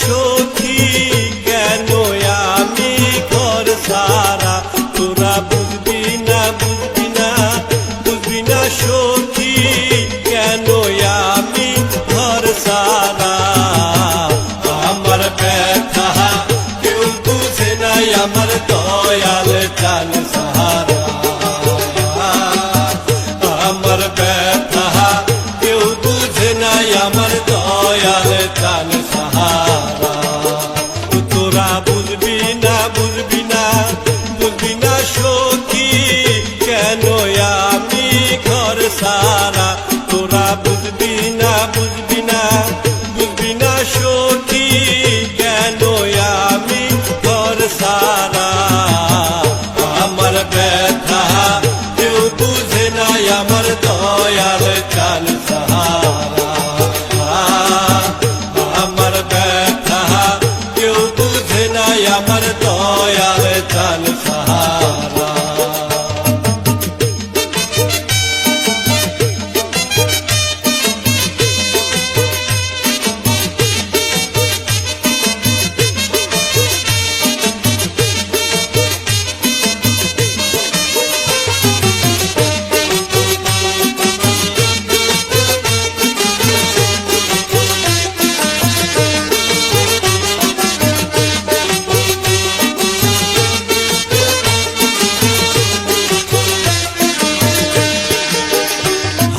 সখী কেন আমি ঘর সারা, তোরা বুঝবি না বুঝবি না বুঝবি না সখী কেন আমি ঘর সারা। আমার ব্যথা কেউ বুঝে নাই, আমার দয়াল চান সাহারা। আমার ব্যথা কেউ বুঝে নাই, আমার দয়াল চান সাহারা। তোরা বুঝবি না বুঝবি না বুঝবি না সখী কেন আমি ঘর সারা, তোরা বুঝবি না বুঝবি না বুঝবি না সখী কেন আমি ঘর সারা। আমার ব্যথা কেউ বুঝে নাই, আমার দয়াল চান সাহারা। আমার ব্যথা কেউ বুঝে নাই, আমার দয়াল চান সাহারা।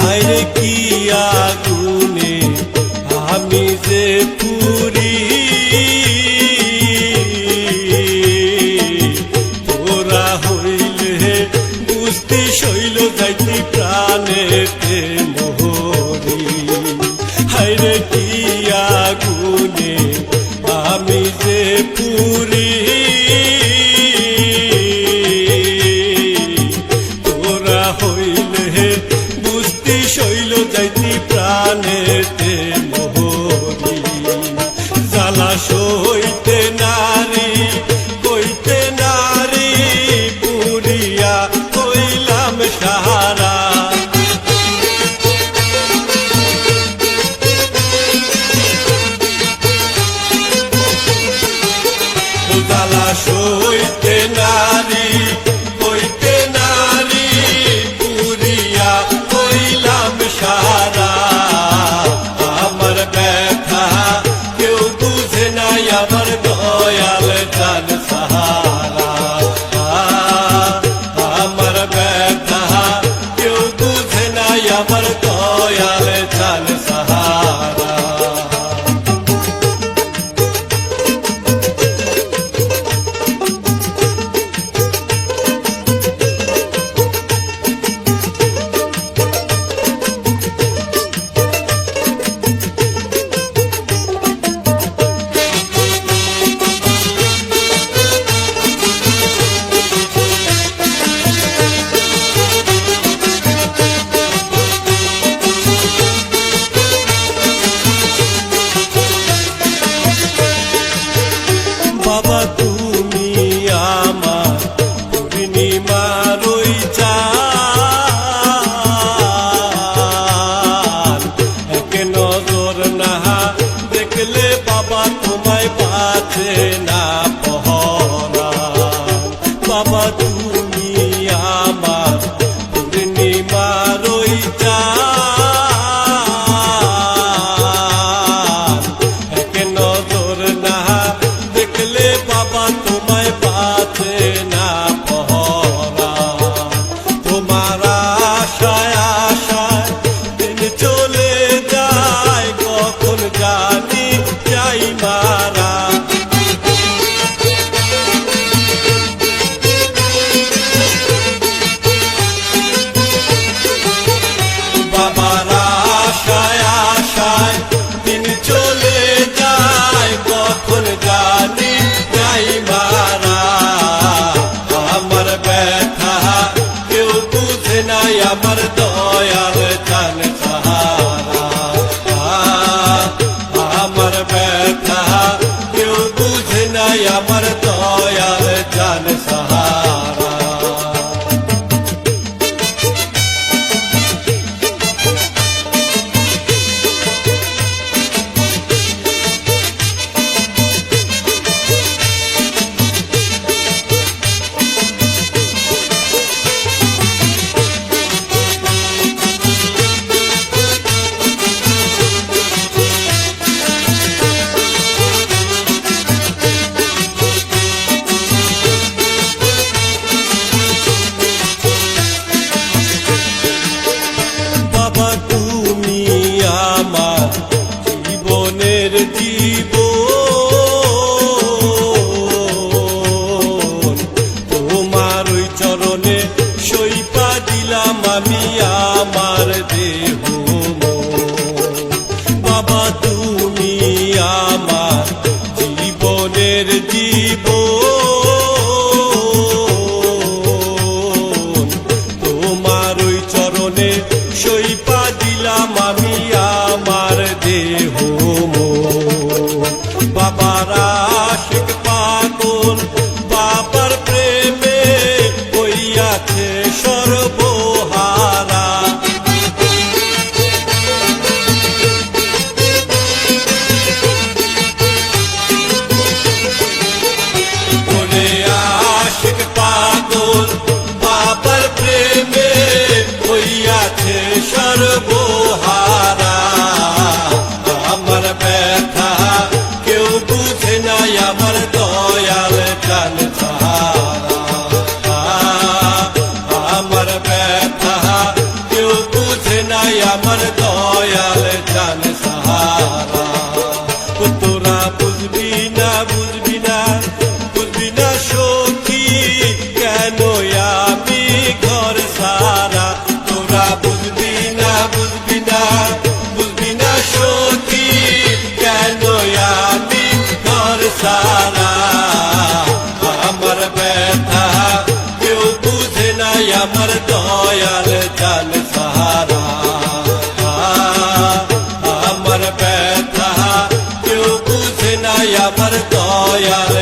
হায়রে কি আগুনে আমি যে পুরি, তোরা হইলে বুঝতি শৈল যাইতি প্রাণেতে মোহরি। হায়রে কি আগুনে আমি যে পুরি, তোরা হইলে বুঝতি শৈল যাইতি প্রাণেতে মোহরি। জ্বালা সইতে নারী কইতে নারী পুরিয়া কইলাম সাহারা। জ্বালা সইতে নারী কইতে নারী পুরিয়া কইলাম সাহারা। আমার ব্যথা কেউ বুঝে নাই, আমার দয়াল চান সাহারা। আমার ব্যথা কেউ বুঝে নাই, আমার দয়াল চান সাহারা। বাবা তুমি আমার পূর্ণিমার ওই চাঁদ, এক নজর না দেখলে বাবা তোমায় বাঁচে না পহরান। বাবা তুমি আমার পূর্ণিমার ওই চাঁদ, এক নজর না দেখলে বাবা তোমায় বাঁচে না পহরা। তোমার আশায় আশায় দিন চলে যায়, কখন জানি যাই মারা। বাবার আশায় আশায় দিন চলে যায়, কখন জানি যাই মারা। আমার ব্যথা কেউ বুঝে নাই, আমার দয়াল চান সাহারা। আমার ব্যথা কেউ বুঝে নাই, আমার দয়াল চান সাহারা। বাবার আশিক পাগল বাবার প্রেমে হইয়াছে সর্বহারা ওরে আশিক পাগল বাবার প্রেমে হইয়াছে সর্বহারা আমার ব্যথা কেউ বুঝে নাই আমার দয়াল জান সাহারা আমার ব্যথা কেউ বুঝে নাই আমার দয়াল জান সাহারা তোরা বুঝবি না বুঝবি না বুঝবি না সখী কেন আমি ঘর সারা তোরা বুঝবি না বুঝবি না বুঝবি না সখী কেন আমি ঘর সারা আমার ব্যথা কেউ বুঝে নাই আমার দয়াল জান সাহারা আমার ব্যথা কেউ বুঝে নাই আমার দয়াল